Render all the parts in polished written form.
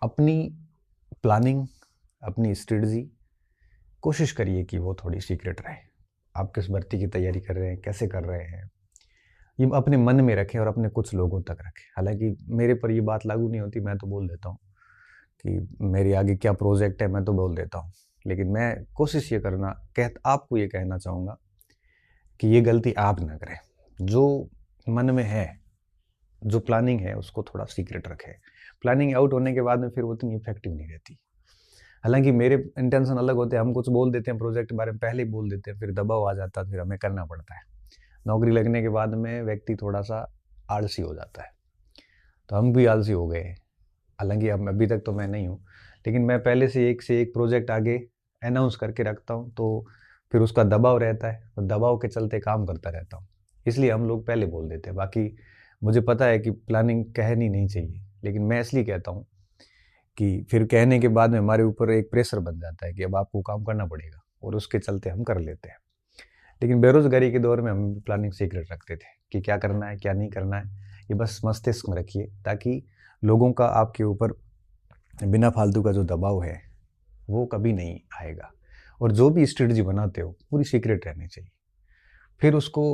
अपनी प्लानिंग, अपनी स्ट्रेटजी कोशिश करिए कि वो थोड़ी सीक्रेट रहे। आप किस भर्ती की तैयारी कर रहे हैं, कैसे कर रहे हैं, ये अपने मन में रखें और अपने कुछ लोगों तक रखें। हालांकि मेरे पर ये बात लागू नहीं होती, मैं तो बोल देता हूँ कि मेरे आगे क्या प्रोजेक्ट है, मैं तो बोल देता हूँ। लेकिन मैं कोशिश ये आपको ये कहना चाहूँगा कि ये गलती आप ना करें। जो मन में है, जो प्लानिंग है, उसको थोड़ा सीक्रेट रखें। प्लानिंग आउट होने के बाद में फिर वो उतनी इफेक्टिव नहीं रहती। हालांकि मेरे इंटेंशन अलग होते हैं, हम कुछ बोल देते हैं प्रोजेक्ट के बारे में, पहले ही बोल देते हैं, फिर दबाव आ जाता है, फिर हमें करना पड़ता है। नौकरी लगने के बाद में व्यक्ति थोड़ा सा आलसी हो जाता है, तो हम भी आलसी हो गए। हालांकि अब अभी तक तो मैं नहीं हूँ, लेकिन मैं पहले से एक प्रोजेक्ट आगे अनाउंस करके रखता हूँ, तो फिर उसका दबाव रहता है, तो दबाव के चलते काम करता रहता हूँ। इसलिए हम लोग पहले बोल देते हैं। बाकी मुझे पता है कि प्लानिंग कहनी नहीं चाहिए, लेकिन मैं इसलिए कहता हूँ कि फिर कहने के बाद में हमारे ऊपर एक प्रेशर बन जाता है कि अब आपको काम करना पड़ेगा, और उसके चलते हम कर लेते हैं। लेकिन बेरोजगारी के दौर में हम प्लानिंग सीक्रेट रखते थे कि क्या करना है, क्या नहीं करना है। ये बस मस्तिष्क में रखिए, ताकि लोगों का आपके ऊपर बिना फालतू का जो दबाव है वो कभी नहीं आएगा। और जो भी स्ट्रेटजी बनाते हो पूरी सीक्रेट रहनी चाहिए। फिर उसको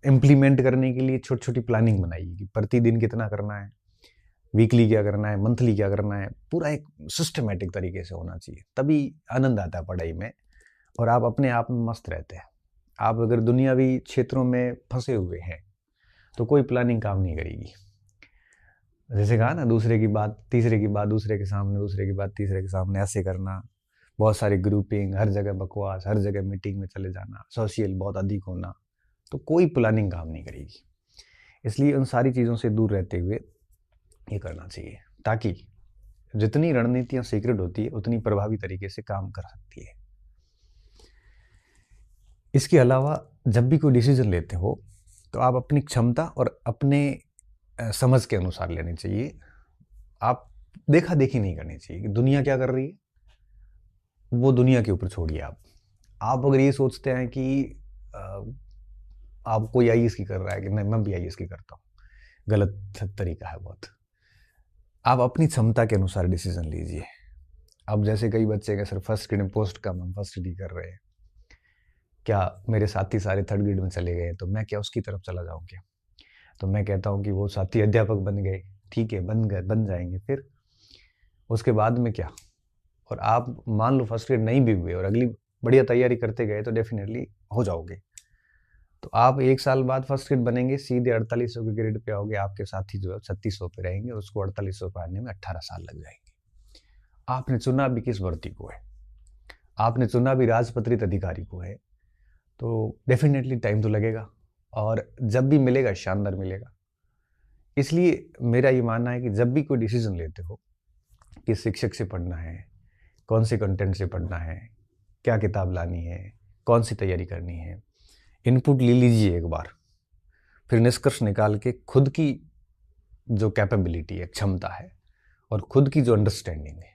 इम्प्लीमेंट करने के लिए छोटी छोटी प्लानिंग बनाइए कि प्रतिदिन कितना करना है, वीकली क्या करना है, मंथली क्या करना है। पूरा एक सिस्टमेटिक तरीके से होना चाहिए, तभी आनंद आता है पढ़ाई में, और आप अपने आप में मस्त रहते हैं। आप अगर दुनियावी क्षेत्रों में फंसे हुए हैं तो कोई प्लानिंग काम नहीं करेगी। जैसे कहा ना, दूसरे की बात तीसरे की बात दूसरे के सामने, दूसरे की बात तीसरे के सामने, ऐसे करना, बहुत सारी ग्रुपिंग, हर जगह बकवास, हर जगह मीटिंग में चले जाना, सोशल बहुत अधिक होना, तो कोई प्लानिंग काम नहीं करेगी। इसलिए उन सारी चीज़ों से दूर रहते हुए ये करना चाहिए, ताकि जितनी रणनीतियां सीक्रेट होती है उतनी प्रभावी तरीके से काम कर सकती है। इसके अलावा जब भी कोई डिसीजन लेते हो तो आप अपनी क्षमता और अपने समझ के अनुसार लेनी चाहिए। आप देखा देखी नहीं करनी चाहिए कि दुनिया क्या कर रही है, वो दुनिया के ऊपर छोड़िए। आप अगर ये सोचते हैं कि आप कोई आईएएस की कर रहा है कि नहीं मैं भी आईएएस की करता हूँ, गलत तरीका है बहुत। आप अपनी क्षमता के अनुसार डिसीजन लीजिए। अब जैसे कई बच्चे के सर फर्स्ट ग्रेड में पोस्ट कम, हम फर्स्ट डी कर रहे हैं, क्या मेरे साथी सारे थर्ड ग्रेड में चले गए तो मैं क्या उसकी तरफ चला जाऊँ क्या? तो मैं कहता हूँ कि वो साथी अध्यापक बन गए, ठीक है, बन जाएंगे, फिर उसके बाद में क्या? और आप मान लो फर्स्ट ग्रेड नहीं भी हुए और अगली बढ़िया तैयारी करते गए तो डेफिनेटली हो जाओगे। तो आप 1 साल बाद फर्स्ट ग्रेड बनेंगे, सीधे 4800 के ग्रेड पे आओगे, आपके साथी जो है 3600 पे रहेंगे, और उसको 4800 पे आने में 18 साल लग जाएंगे। आपने चुना भी किस भर्ती को है, आपने चुना भी राजपत्रित अधिकारी को है, तो डेफिनेटली टाइम तो लगेगा, और जब भी मिलेगा शानदार मिलेगा। इसलिए मेरा ये मानना है कि जब भी कोई डिसीजन लेते हो कि शिक्षक से पढ़ना है, कौन से कंटेंट से पढ़ना है, क्या किताब लानी है, कौन सी तैयारी करनी है, इनपुट ले लीजिए एक बार। फिर निष्कर्ष निकाल के खुद की जो कैपेबिलिटी है, क्षमता है, और खुद की जो अंडरस्टैंडिंग है,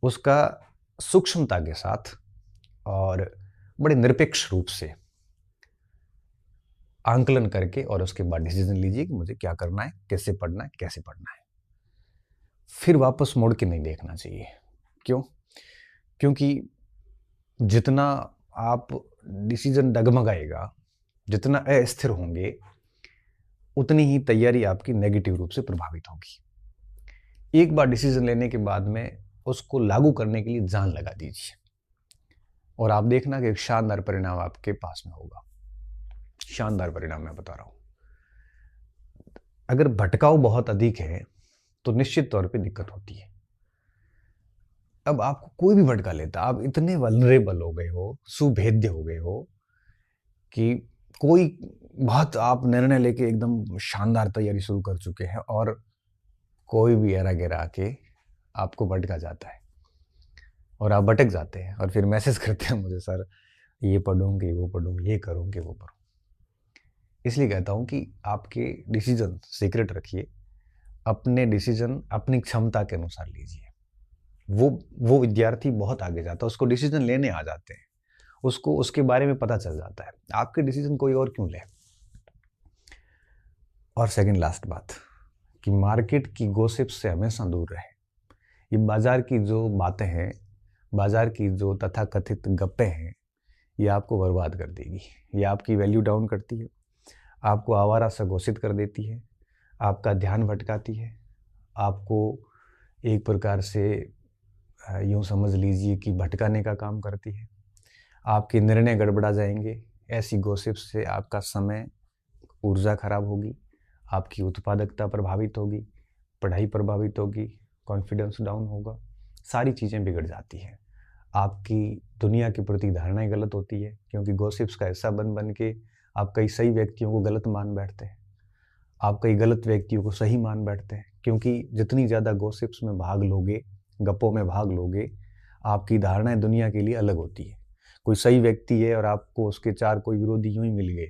उसका सूक्ष्मता के साथ और बड़े निरपेक्ष रूप से आंकलन करके, और उसके बाद डिसीजन लीजिए कि मुझे क्या करना है, कैसे पढ़ना है, कैसे पढ़ना है। फिर वापस मुड़ के नहीं देखना चाहिए। क्यों? क्योंकि जितना आप डिसीजन डगमगाएगा, जितना अस्थिर होंगे, उतनी ही तैयारी आपकी नेगेटिव रूप से प्रभावित होगी। एक बार डिसीजन लेने के बाद में उसको लागू करने के लिए जान लगा दीजिए, और आप देखना कि एक शानदार परिणाम आपके पास में होगा। शानदार परिणाम मैं बता रहा हूं। अगर भटकाव बहुत अधिक है तो निश्चित तौर पे दिक्कत होती है। अब आपको कोई भी भटका लेता, आप इतने वल्नरेबल हो गए हो, सुभेद्य हो गए हो कि कोई बहुत आप निर्णय लेके एकदम शानदार तैयारी शुरू कर चुके हैं, और कोई भी एरा गिरा के आपको भटका जाता है, और आप भटक जाते हैं, और फिर मैसेज करते हैं मुझे, सर ये पढ़ूंगी, वो पढ़ूंगी, ये करूंगी, वो करूँ। इसलिए कहता हूं कि आपके डिसीजन सीक्रेट रखिए, अपने डिसीजन अपनी क्षमता के अनुसार लीजिए। वो विद्यार्थी बहुत आगे जाता है, उसको डिसीजन लेने आ जाते हैं, उसको उसके बारे में पता चल जाता है, आपके डिसीजन कोई और क्यों ले। और सेकंड लास्ट बात, कि मार्केट की गॉसिप से हमेशा दूर रहे। ये बाज़ार की जो बातें हैं, बाज़ार की जो तथाकथित गप्पें हैं, ये आपको बर्बाद कर देगी। ये आपकी वैल्यू डाउन करती है, आपको आवारा सा घोषित कर देती है, आपका ध्यान भटकाती है, आपको एक प्रकार से यूँ समझ लीजिए कि भटकाने का काम करती है। आपके निर्णय गड़बड़ा जाएंगे। ऐसी गॉसिप से आपका समय, ऊर्जा खराब होगी, आपकी उत्पादकता प्रभावित होगी, पढ़ाई प्रभावित होगी, कॉन्फिडेंस डाउन होगा, सारी चीज़ें बिगड़ जाती हैं। आपकी दुनिया के प्रति धारणाएं गलत होती है, क्योंकि गॉसिप्स का हिस्सा बन बन के आप कई सही व्यक्तियों को गलत मान बैठते हैं, आप कई गलत व्यक्तियों को सही मान बैठते हैं। क्योंकि जितनी ज़्यादा गॉसिप्स में भाग लोगे, गप्पों में भाग लोगे, आपकी धारणाएं दुनिया के लिए अलग होती है। कोई सही व्यक्ति है और आपको उसके चार कोई विरोधी यूं ही मिल गए,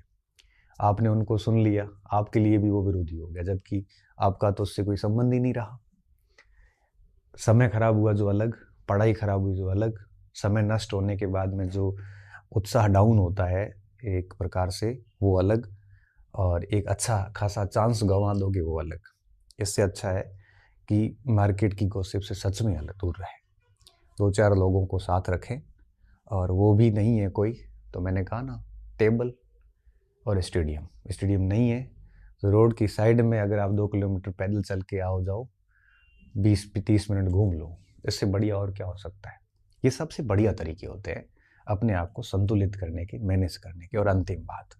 आपने उनको सुन लिया, आपके लिए भी वो विरोधी हो गया, जबकि आपका तो उससे कोई संबंध ही नहीं रहा। समय खराब हुआ जो अलग, पढ़ाई खराब हुई जो अलग, समय नष्ट होने के बाद में जो उत्साह डाउन होता है एक प्रकार से वो अलग, और एक अच्छा खासा चांस गंवा दोगे वो अलग। इससे अच्छा है कि मार्केट की गॉसिप से सच में अलग दूर रहें, दो चार लोगों को साथ रखें, और वो भी नहीं है कोई तो मैंने कहा ना, टेबल और स्टेडियम। स्टेडियम नहीं है तो रोड की साइड में अगर आप 2 किलोमीटर पैदल चल के आओ जाओ, 20-30 मिनट घूम लो, इससे बढ़िया और क्या हो सकता है। ये सबसे बढ़िया तरीके होते हैं अपने आप को संतुलित करने के, मैनेज करने के। और अंतिम बात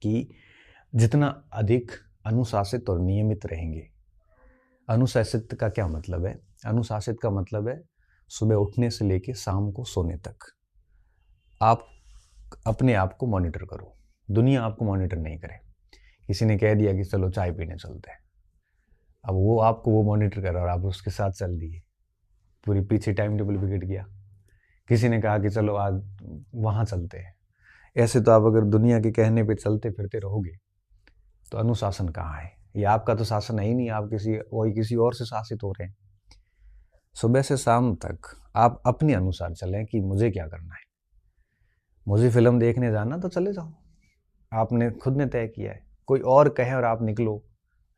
कि जितना अधिक अनुशासित और नियमित रहेंगे, अनुशासित का क्या मतलब है? अनुशासित का मतलब है सुबह उठने से लेके शाम को सोने तक आप अपने आप को मॉनिटर करो, दुनिया आपको मॉनिटर नहीं करे। किसी ने कह दिया कि चलो चाय पीने चलते हैं, अब वो आपको वो मॉनिटर कर रहा है और आप उसके साथ चल दिए, पूरी पीछे टाइम टेबल बिगड़ गया। किसी ने कहा कि चलो आज वहाँ चलते हैं, ऐसे तो आप अगर दुनिया के कहने पे चलते फिरते रहोगे तो अनुशासन कहाँ है? ये आपका तो शासन है ही नहीं, आप किसी और से शासित हो रहे हैं। सुबह से शाम तक आप अपने अनुसार चलें कि मुझे क्या करना है। मुझे फिल्म देखने जाना तो चले जाओ, आपने खुद ने तय किया है। कोई और कहे और आप निकलो,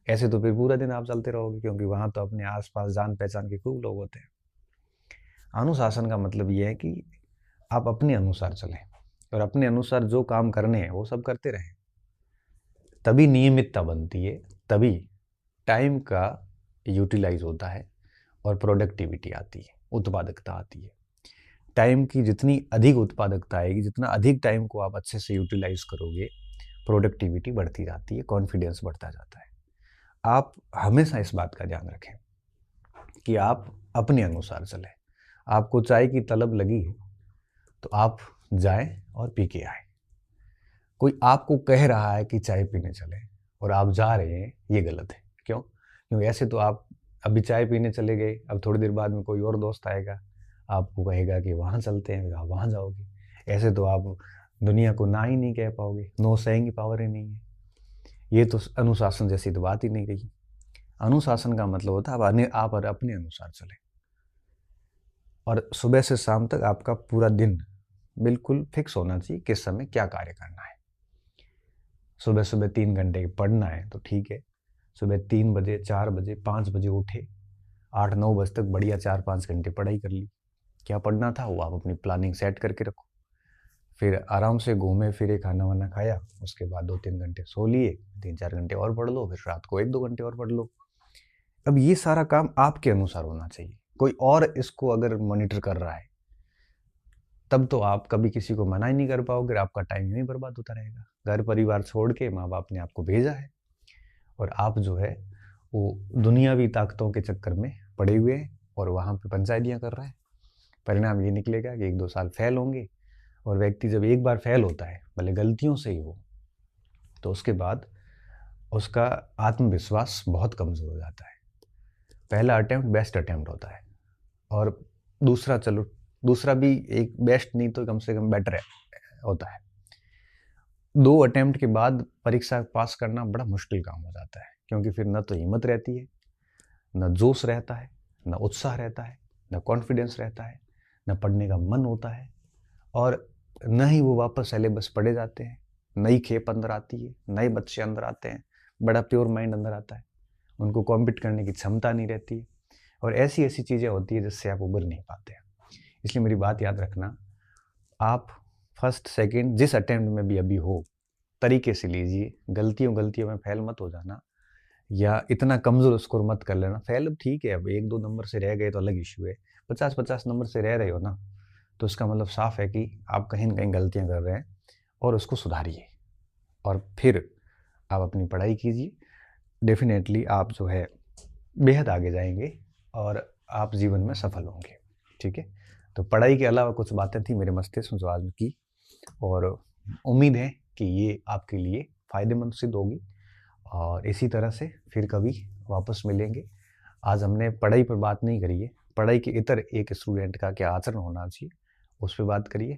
ऐसे तो फिर पूरा दिन आप चलते रहोगे, क्योंकि वहाँ तो अपने आसपास जान पहचान के खूब लोग होते हैं। अनुशासन का मतलब ये है कि आप अपने अनुसार चलें और अपने अनुसार जो काम करने हैं वो सब करते रहें। तभी नियमितता बनती है, तभी टाइम का यूटिलाइज होता है और प्रोडक्टिविटी आती है, उत्पादकता आती है। टाइम की जितनी अधिक उत्पादकता आएगी, जितना अधिक टाइम को आप अच्छे से यूटिलाइज करोगे, प्रोडक्टिविटी बढ़ती जाती है, कॉन्फिडेंस बढ़ता जाता है। आप हमेशा इस बात का ध्यान रखें कि आप अपने अनुसार चलें। आपको चाय की तलब लगी है तो आप जाएं और पी के आए। कोई आपको कह रहा है कि चाय पीने चले और आप जा रहे हैं, ये गलत है। क्यों? क्योंकि ऐसे तो आप अभी चाय पीने चले गए, अब थोड़ी देर बाद में कोई और दोस्त आएगा, आपको कहेगा कि वहाँ चलते हैं, आप वहाँ जाओगे। ऐसे तो आप दुनिया को ना ही नहीं कह पाओगे, नो सेइंग की पावर ही नहीं है। ये तो अनुशासन जैसी तो बात ही नहीं रही। अनुशासन का मतलब होता है आप अपने अनुसार चलें, और सुबह से शाम तक आपका पूरा दिन बिल्कुल फिक्स होना चाहिए किस समय क्या कार्य करना है। सुबह सुबह 3 घंटे पढ़ना है तो ठीक है, सुबह 3 बजे, 4 बजे, 5 बजे उठे, 8-9 बजे तक बढ़िया 4-5 घंटे पढ़ाई कर ली। क्या पढ़ना था वो आप अपनी प्लानिंग सेट करके रखो। फिर आराम से घूमे फिरे, खाना वाना खाया, उसके बाद 2-3 घंटे सो लिए, 3-4 घंटे और पढ़ लो, फिर रात को 1-2 घंटे और पढ़ लो। अब ये सारा काम आपके अनुसार होना चाहिए। कोई और इसको अगर मॉनिटर कर रहा है तब तो आप कभी किसी को मना ही नहीं कर पाओगे, आपका टाइम यूं ही बर्बाद होता रहेगा। घर परिवार छोड़ के माँ बाप ने आपको भेजा है और आप जो है वो दुनियावी ताकतों के चक्कर में पड़े हुए हैं और वहाँ पे पंचायतियाँ कर रहा है। परिणाम ये निकलेगा कि 1-2 साल फेल होंगे, और व्यक्ति जब एक बार फेल होता है, भले गलतियों से ही हो, तो उसके बाद उसका आत्मविश्वास बहुत कमज़ोर हो जाता है। पहला अटेम्प्ट बेस्ट अटेम्प्ट होता है, और दूसरा भी एक बेस्ट नहीं तो कम से कम बेटर होता है। 2 अटेम्प्ट के बाद परीक्षा पास करना बड़ा मुश्किल काम हो जाता है, क्योंकि फिर न तो हिम्मत रहती है, न जोश रहता है, न उत्साह रहता है, न कॉन्फिडेंस रहता है, न पढ़ने का मन होता है, और न ही वो वापस सिलेबस पढ़े जाते हैं। नई खेप अंदर आती है, नए बच्चे अंदर आते हैं, बड़ा प्योर माइंड अंदर आता है, उनको कॉम्पीट करने की क्षमता नहीं रहती है। और ऐसी ऐसी चीज़ें होती है जिससे आप उबर नहीं पाते। इसलिए मेरी बात याद रखना, आप फर्स्ट सेकंड जिस अटेम्प्ट में भी अभी हो, तरीके से लीजिए। गलतियों में फेल मत हो जाना, या इतना कमज़ोर स्कोर मत कर लेना। फेल अब ठीक है, अब 1-2 नंबर से रह गए तो अलग इशू है। 50-50 नंबर से रह रहे हो ना, तो इसका मतलब साफ है कि आप कहीं न कहीं गलतियाँ कर रहे हैं, और उसको सुधारिए और फिर आप अपनी पढ़ाई कीजिए। डेफ़िनेटली आप जो है बेहद आगे जाएँगे और आप जीवन में सफल होंगे, ठीक है? तो पढ़ाई के अलावा कुछ बातें थी मेरे मस्तिष्क में जो आज की, और उम्मीद है कि ये आपके लिए फ़ायदेमंद सिद्ध होगी, और इसी तरह से फिर कभी वापस मिलेंगे। आज हमने पढ़ाई पर बात नहीं करी है, पढ़ाई के इतर एक स्टूडेंट का क्या आचरण होना चाहिए, उस पे बात करी है।